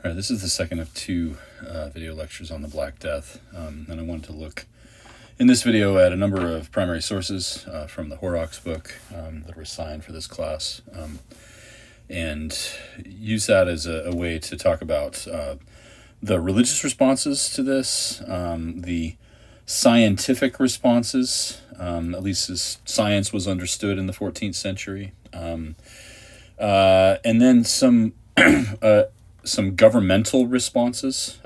All right, this is the second of two video lectures on the Black Death, and I wanted to look in this video at a number of primary sources from the Horrocks book that were assigned for this class, and use that as a way to talk about the religious responses to this, the scientific responses, at least as science was understood in the 14th century, and then some governmental responses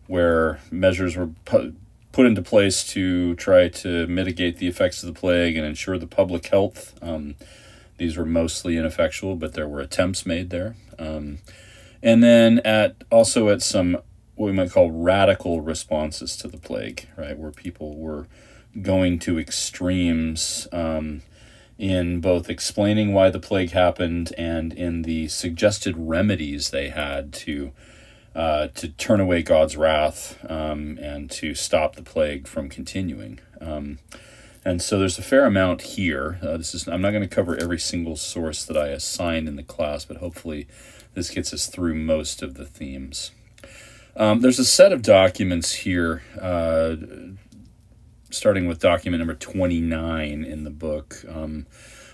where measures were put into place to try to mitigate the effects of the plague and ensure the public health. These were mostly ineffectual, but there were attempts made there. And then also at some what we might call radical responses to the plague, right, where people were going to extremes in both explaining why the plague happened and in the suggested remedies they had to turn away God's wrath and to stop the plague from continuing. And so there's a fair amount here. I'm not going to cover every single source that I assigned in the class, but hopefully this gets us through most of the themes. There's a set of documents here, starting with document number 29 in the book,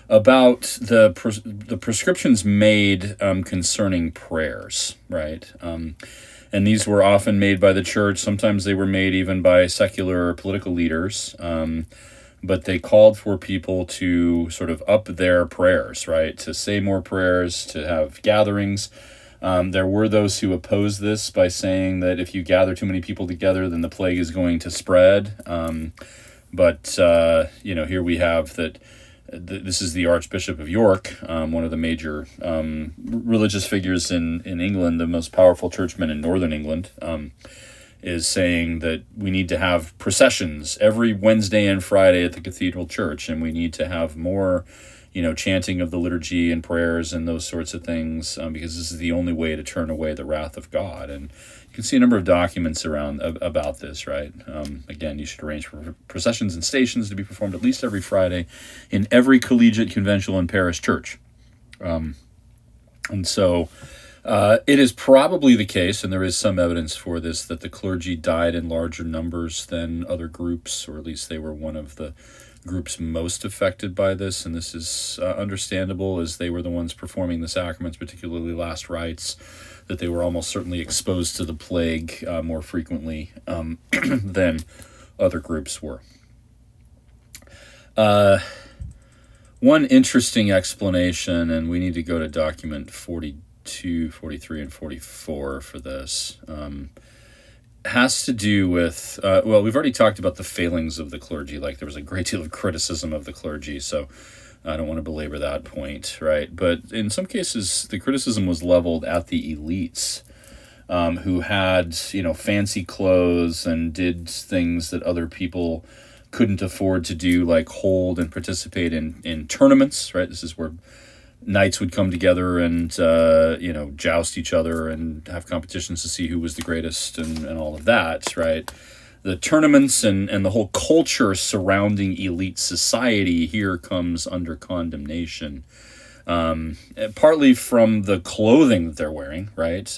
about the prescriptions made concerning prayers, right? And these were often made by the church. Sometimes they were made even by secular or political leaders, but they called for people to sort of up their prayers, right? To say more prayers, to have gatherings. There were those who opposed this by saying that if you gather too many people together, then the plague is going to spread. But here we have that this is the Archbishop of York, one of the major religious figures in England, the most powerful churchman in northern England, is saying that we need to have processions every Wednesday and Friday at the Cathedral Church, and we need to have more chanting of the liturgy and prayers and those sorts of things, because this is the only way to turn away the wrath of God. And you can see a number of documents around about this, right? Again, you should arrange for processions and stations to be performed at least every Friday in every collegiate, conventual, and parish church. And so it is probably the case, and there is some evidence for this, that the clergy died in larger numbers than other groups, or at least they were one of the groups most affected by this, and this is understandable, as they were the ones performing the sacraments, particularly last rites, that they were almost certainly exposed to the plague more frequently than other groups were. One interesting explanation, and we need to go to document 42, 43, and 44 for this, has to do with, we've already talked about the failings of the clergy. Like, there was a great deal of criticism of the clergy, so I don't want to belabor that point, right? But in some cases, the criticism was leveled at the elites, who had, fancy clothes and did things that other people couldn't afford to do, like hold and participate in tournaments, right? This is where knights would come together and, joust each other and have competitions to see who was the greatest and all of that, right? The tournaments and the whole culture surrounding elite society here comes under condemnation, partly from the clothing that they're wearing, right?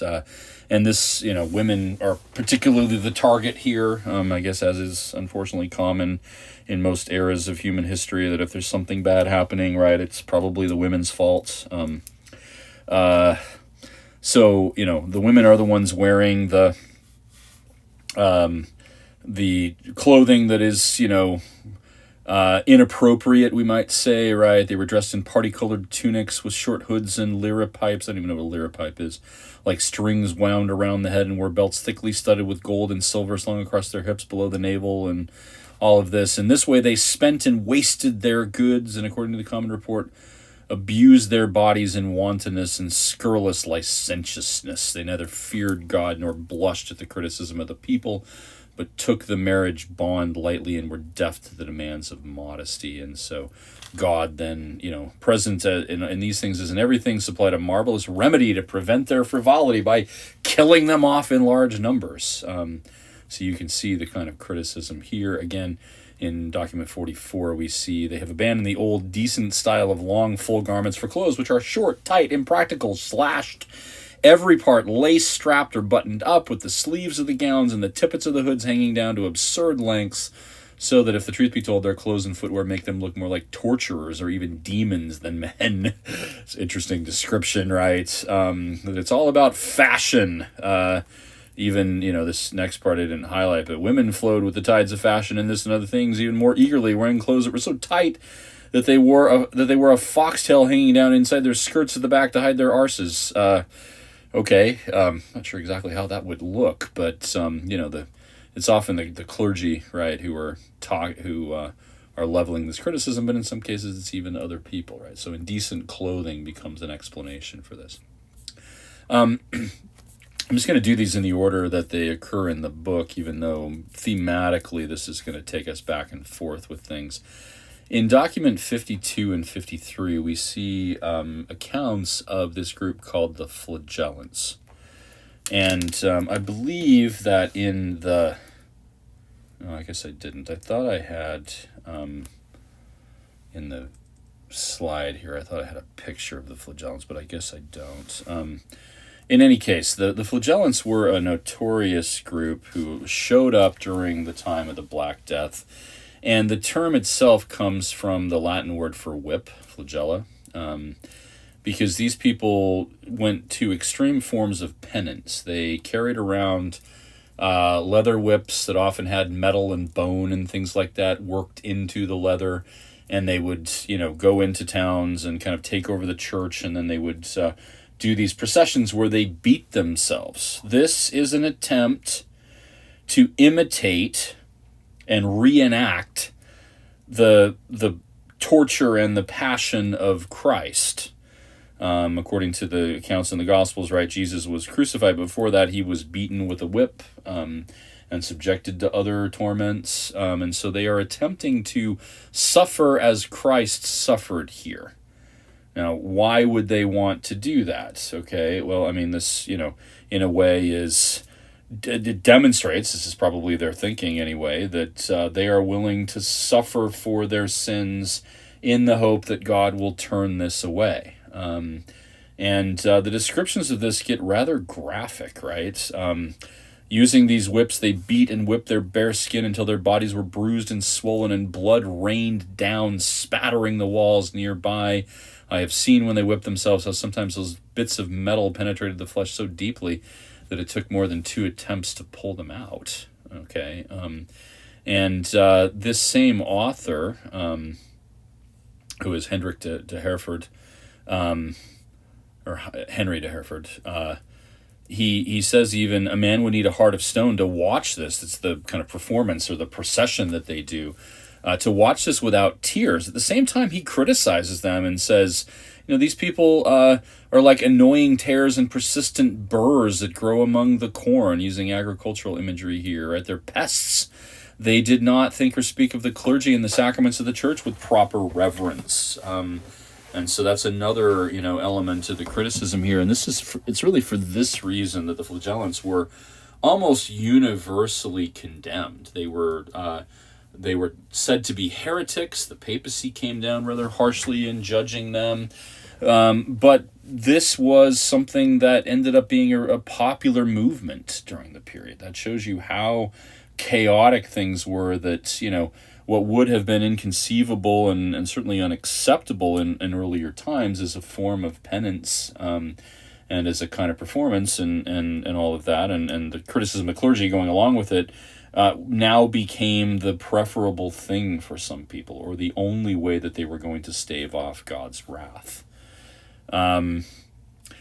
And this, women are particularly the target here, I guess, as is unfortunately common in most eras of human history, that if there's something bad happening, right, it's probably the women's fault. So, the women are the ones wearing the clothing that is, inappropriate, we might say, right? They were dressed in party-colored tunics with short hoods and lyra pipes. I don't even know what a lyra pipe is. Like strings wound around the head, and wore belts thickly studded with gold and silver slung across their hips below the navel, and all of this. In this way, they spent and wasted their goods, and according to the common report, abused their bodies in wantonness and scurrilous licentiousness. They neither feared God nor blushed at the criticism of the people, but took the marriage bond lightly and were deaf to the demands of modesty. And so God then, present in these things as in everything, supplied a marvelous remedy to prevent their frivolity by killing them off in large numbers. So you can see the kind of criticism here. Again, in document 44, we see they have abandoned the old decent style of long, full garments for clothes, which are short, tight, impractical, slashed, every part lace strapped or buttoned up, with the sleeves of the gowns and the tippets of the hoods hanging down to absurd lengths, so that if the truth be told, their clothes and footwear make them look more like torturers or even demons than men. It's an interesting description, right? That it's all about fashion. Even, this next part I didn't highlight, but women flowed with the tides of fashion and this and other things even more eagerly, wearing clothes that were so tight that they wore a foxtail hanging down inside their skirts at the back to hide their arses. Okay, not sure exactly how that would look, but it's often the clergy, right, who are leveling this criticism, but in some cases it's even other people, right? So indecent clothing becomes an explanation for this. I'm just going to do these in the order that they occur in the book, even though thematically this is going to take us back and forth with things. In document 52 and 53, we see accounts of this group called the Flagellants. And I believe that in the... Oh, I guess I didn't. I thought I had, in the slide here, I thought I had a picture of the Flagellants, but I guess I don't. In any case, the Flagellants were a notorious group who showed up during the time of the Black Death. And the term itself comes from the Latin word for whip, flagella, because these people went to extreme forms of penance. They carried around leather whips that often had metal and bone and things like that worked into the leather, and they would, go into towns and kind of take over the church, and then they would do these processions where they beat themselves. This is an attempt to imitate and reenact the torture and the passion of Christ. According to the accounts in the Gospels, right, Jesus was crucified. Before that, he was beaten with a whip and subjected to other torments. And so they are attempting to suffer as Christ suffered here. Now, why would they want to do that? Okay, well, I mean, this, in a way it demonstrates, this is probably their thinking anyway, that they are willing to suffer for their sins in the hope that God will turn this away. And the descriptions of this get rather graphic, right? Using these whips, they beat and whipped their bare skin until their bodies were bruised and swollen, and blood rained down, spattering the walls nearby. I have seen when they whipped themselves how sometimes those bits of metal penetrated the flesh so deeply that it took more than 2 attempts to pull them out. Okay, and this same author, who is Hendrik de Herford, or Henry de Herford, he says even a man would need a heart of stone to watch this. It's the kind of performance or the procession that they do, to watch this without tears. At the same time, he criticizes them and says, these people are like annoying tares and persistent burrs that grow among the corn, using agricultural imagery here, right? They're pests. They did not think or speak of the clergy and the sacraments of the church with proper reverence. And so that's another, element to the criticism here. And it's really for this reason that the Flagellants were almost universally condemned. They were said to be heretics. The papacy came down rather harshly in judging them. But this was something that ended up being a popular movement during the period. That shows you how chaotic things were, that, what would have been inconceivable and certainly unacceptable in earlier times as a form of penance, and as a kind of performance and all of that, and the criticism of clergy going along with it, now became the preferable thing for some people, or the only way that they were going to stave off God's wrath.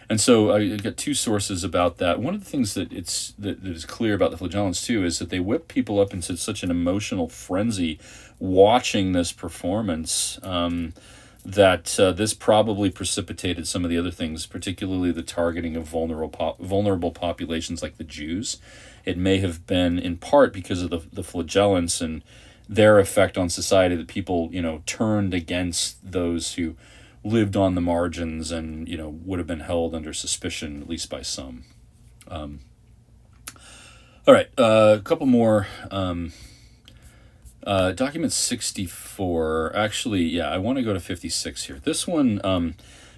And so I got 2 sources about that. One of the things that is clear about the Flagellants too is that they whip people up into such an emotional frenzy watching this performance, that this probably precipitated some of the other things, particularly the targeting of vulnerable populations like the Jews. It may have been in part because of the Flagellants and their effect on society, that people, turned against those who lived on the margins and, would have been held under suspicion, at least by some. All right, a couple more. Document 64. Actually, I want to go to 56 here. This one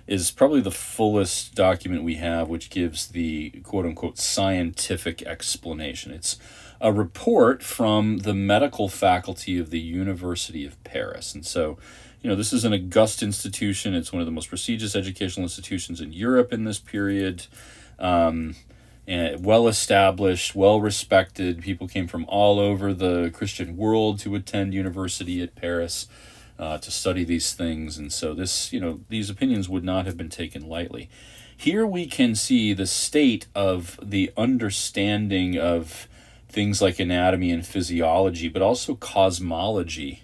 is probably the fullest document we have, which gives the quote unquote scientific explanation. It's a report from the medical faculty of the University of Paris. And so, this is an august institution. It's one of the most prestigious educational institutions in Europe in this period. And well established, well respected. People came from all over the Christian world to attend university at Paris to study these things. And so these opinions would not have been taken lightly. Here we can see the state of the understanding of things like anatomy and physiology, but also cosmology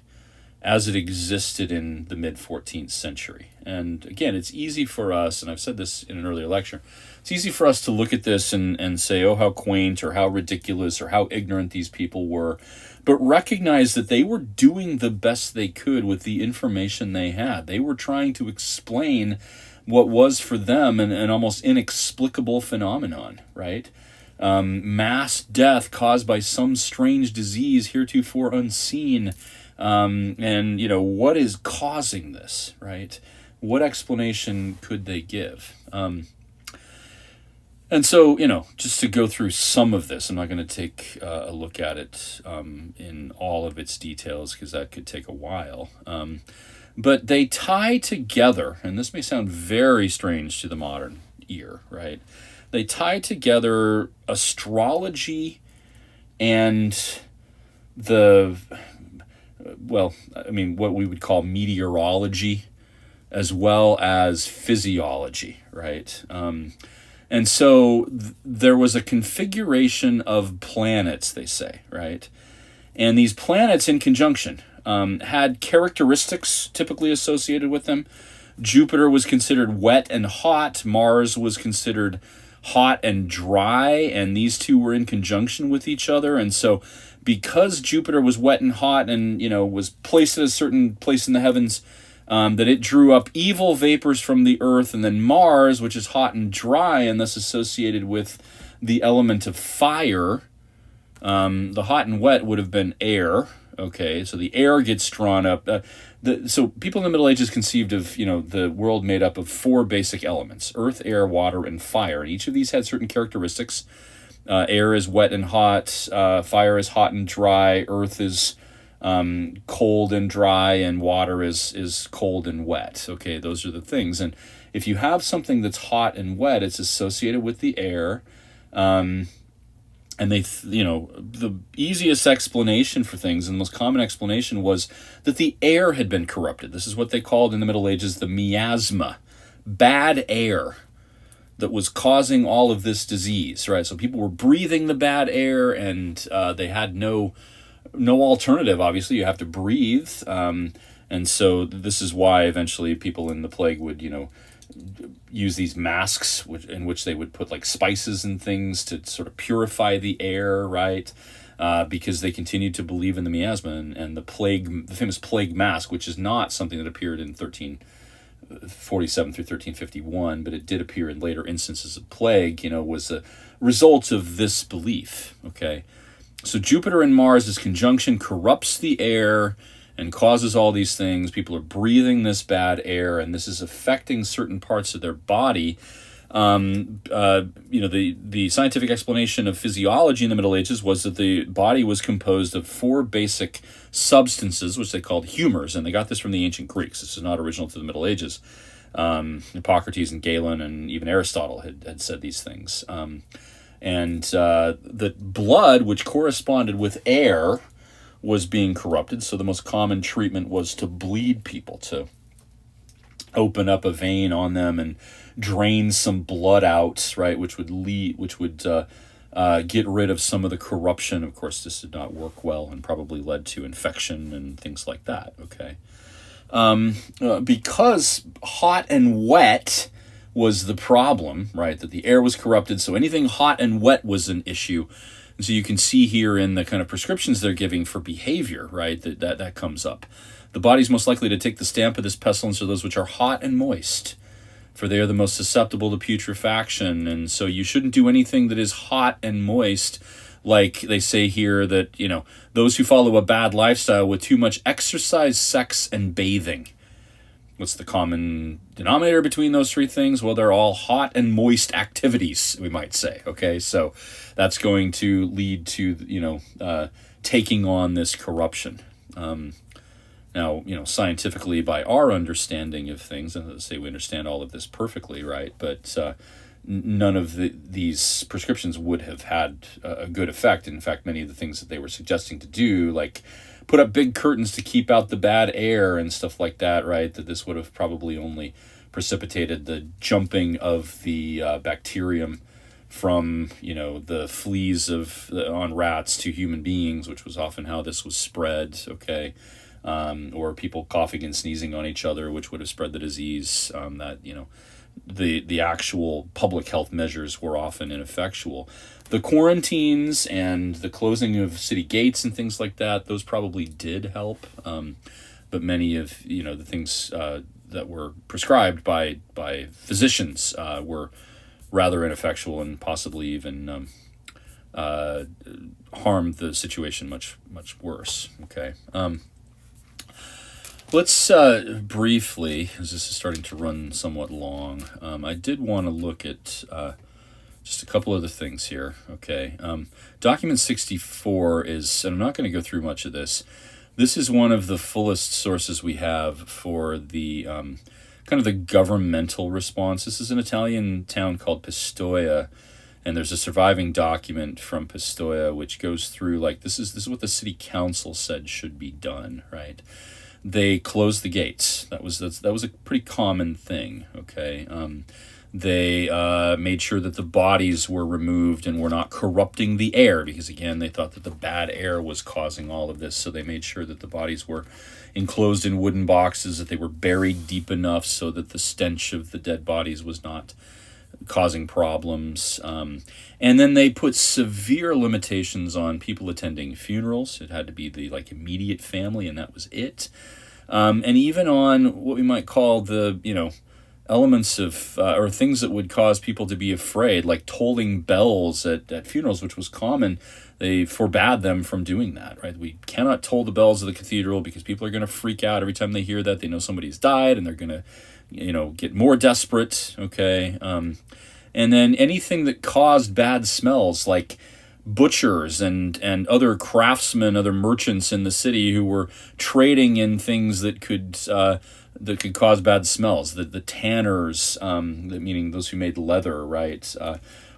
as it existed in the mid-14th century. And again, it's easy for us, and I've said this in an earlier lecture, it's easy for us to look at this and say, oh, how quaint or how ridiculous or how ignorant these people were, but recognize that they were doing the best they could with the information they had. They were trying to explain what was for them an almost inexplicable phenomenon, right? Mass death caused by some strange disease heretofore unseen. And what is causing this, right? What explanation could they give? And so, just to go through some of this, I'm not going to take a look at it in all of its details because that could take a while. But they tie together, and this may sound very strange to the modern ear, right? They tie together astrology and what we would call meteorology, as well as physiology, right? And so there was a configuration of planets, they say, right? And these planets in conjunction had characteristics typically associated with them. Jupiter was considered wet and hot. Mars was considered hot and dry, and these two were in conjunction with each other. And so because Jupiter was wet and hot and, was placed at a certain place in the heavens, that it drew up evil vapors from the earth, and then Mars, which is hot and dry and thus associated with the element of fire, the hot and wet would have been air. Okay, so the air gets drawn up. So people in the Middle Ages conceived of, the world made up of four basic elements: earth, air, water, and fire. And each of these had certain characteristics. Air is wet and hot. Fire is hot and dry. Earth is cold and dry, and water is cold and wet. Okay, those are the things. And if you have something that's hot and wet, it's associated with the air. And the easiest explanation for things, and the most common explanation, was that the air had been corrupted. This is what they called in the Middle Ages the miasma, bad air that was causing all of this disease, right? So people were breathing the bad air, and they had no alternative. Obviously, you have to breathe, and so this is why eventually people in the plague would, use these masks in which they would put like spices and things to sort of purify the air, right? Because they continued to believe in the miasma and the famous plague mask, which is not something that appeared in 1347 through 1351, but it did appear in later instances of plague, was a result of this belief, okay? So Jupiter and Mars' conjunction corrupts the air and causes all these things. People are breathing this bad air, and this is affecting certain parts of their body. The scientific explanation of physiology in the Middle Ages was that the body was composed of four basic substances, which they called humors, and they got this from the ancient Greeks. This is not original to the Middle Ages. Hippocrates and Galen and even Aristotle had said these things. And that blood, which corresponded with air, was being corrupted. So the most common treatment was to bleed people, to open up a vein on them and drain some blood out, right, which would get rid of some of the corruption. Of course, this did not work well and probably led to infection and things like that, okay? Because hot and wet was the problem, right, that the air was corrupted, so anything hot and wet was an issue. And so you can see here in the kind of prescriptions they're giving for behavior, right, that comes up. The body's most likely to take the stamp of this pestilence are those which are hot and moist, for they are the most susceptible to putrefaction. And so you shouldn't do anything that is hot and moist, like they say here that, those who follow a bad lifestyle with too much exercise, sex, and bathing. What's the common denominator between those three things? Well, they're all hot and moist activities, we might say. Okay, so that's going to lead to taking on this corruption. Now, scientifically, by our understanding of things, and let's say we understand all of this perfectly, right? But none of these prescriptions would have had a good effect. In fact, many of the things that they were suggesting to do, like put up big curtains to keep out the bad air and stuff like that, right? That this would have probably only precipitated the jumping of the bacterium from the fleas on rats to human beings, which was often how this was spread. Okay. Or people coughing and sneezing on each other, which would have spread the disease. The actual public health measures were often ineffectual. The quarantines and the closing of city gates and things like that, those probably did help. But many of the things that were prescribed by physicians were rather ineffectual and possibly even harmed the situation much worse. Okay. Let's briefly, as this is starting to run somewhat long, I did want to look at just a couple other things here. Okay. Document 64 is, and I'm not going to go through much of this. This is one of the fullest sources we have for the kind of the governmental response. This is an Italian town called Pistoia, and there's a surviving document from Pistoia which goes through this is what the city council said should be done, right? They closed the gates. That was a pretty common thing. Okay, they made sure that the bodies were removed and were not corrupting the air, because again they thought that the bad air was causing all of this. So they made sure that the bodies were enclosed in wooden boxes, that they were buried deep enough so that the stench of the dead bodies was not causing problems. And then they put severe limitations on people attending funerals. It had to be the immediate family, and that was it. And even on what we might call the elements of or things that would cause people to be afraid, like tolling bells at funerals, which was common. They forbade them from doing that, right? We cannot toll the bells of the cathedral because people are going to freak out every time they hear that. They know somebody's died, and they're going to get more desperate. Okay. And then anything that caused bad smells, like butchers and other craftsmen, other merchants in the city who were trading in things that could cause bad smells. The tanners, meaning those who made leather, right,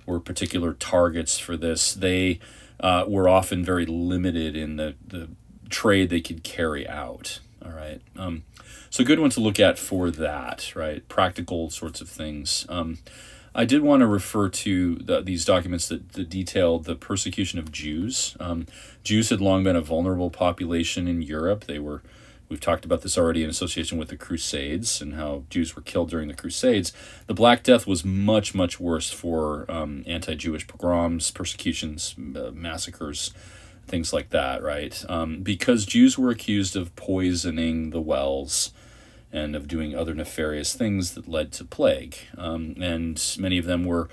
were particular targets for this. They were often very limited in the trade they could carry out. All right. So a good one to look at for that, right? Practical sorts of things. I did want to refer to these documents that detailed the persecution of Jews. Jews had long been a vulnerable population in Europe. We've talked about this already in association with the Crusades and how Jews were killed during the Crusades. The Black Death was much, much worse for anti-Jewish pogroms, persecutions, massacres, things like that, right? Because Jews were accused of poisoning the wells and of doing other nefarious things that led to plague. And many of them were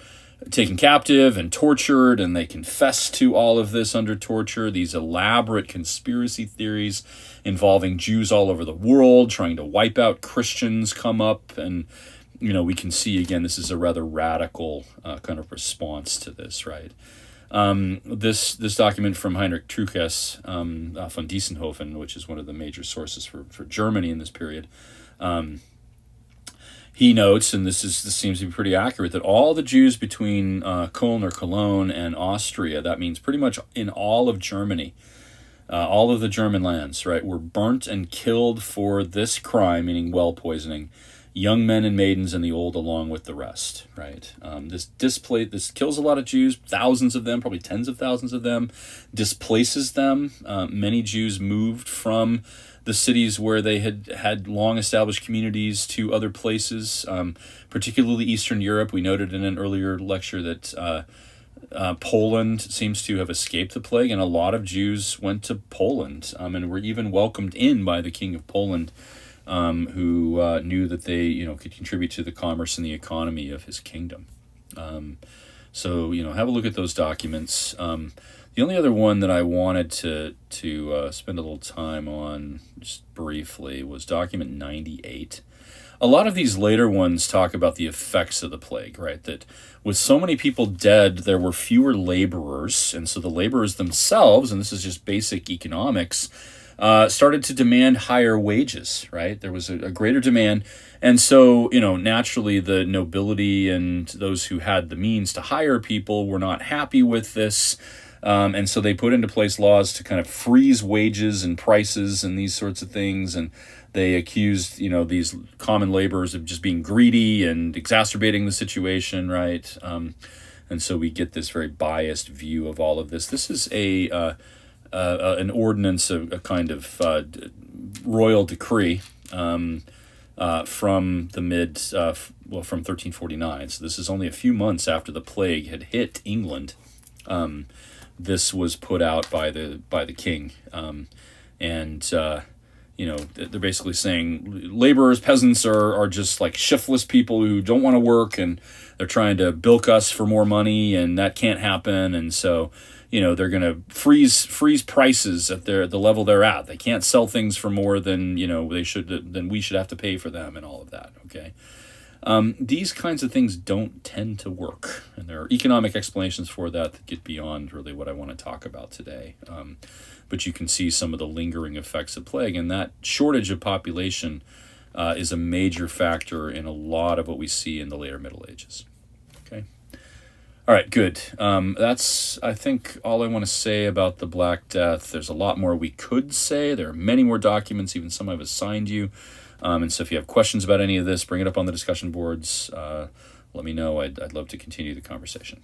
taken captive and tortured, and they confessed to all of this under torture. These elaborate conspiracy theories involving Jews all over the world trying to wipe out Christians come up, and we can see again this is a rather radical kind of response to this, right? This document from Heinrich Trüches von Diessenhofen, which is one of the major sources for Germany in this period, he notes, and this seems to be pretty accurate, that all the Jews between Köln or Cologne and Austria, that means pretty much in all of Germany, all of the German lands, right, were burnt and killed for this crime, meaning well poisoning, young men and maidens and the old along with the rest, right? This kills a lot of Jews, thousands of them, probably tens of thousands of them, displaces them. Many Jews moved from the cities where they had long established communities to other places, particularly Eastern Europe. We noted in an earlier lecture that Poland seems to have escaped the plague, and a lot of Jews went to Poland and were even welcomed in by the King of Poland, who knew that they could contribute to the commerce and the economy of his kingdom. So have a look at those documents. The only other one that I wanted to spend a little time on just briefly was document 98. a lot of these later ones talk about the effects of the plague, right? That with so many people dead, there were fewer laborers. And so the laborers themselves, and this is just basic economics, started to demand higher wages, right? There was a greater demand. And so, naturally the nobility and those who had the means to hire people were not happy with this. And so they put into place laws to kind of freeze wages and prices and these sorts of things. And they accused, these common laborers of just being greedy and exacerbating the situation, right? And so we get this very biased view of all of this. This is an ordinance, a kind of royal decree from from 1349. So this is only a few months after the plague had hit England. This was put out by the king, they're basically saying laborers, peasants are just like shiftless people who don't want to work, and they're trying to bilk us for more money, and that can't happen. And so, they're going to freeze prices at the level they're at. They can't sell things for more than we should have to pay for them, and all of that. Okay. These kinds of things don't tend to work, and there are economic explanations for that get beyond really what I want to talk about today. But you can see some of the lingering effects of plague, and that shortage of population is a major factor in a lot of what we see in the later Middle Ages. Okay. All right, good. That's, I think, all I want to say about the Black Death. There's a lot more we could say. There are many more documents, even some I've assigned you. And so if you have questions about any of this, bring it up on the discussion boards. Let me know. I'd love to continue the conversation.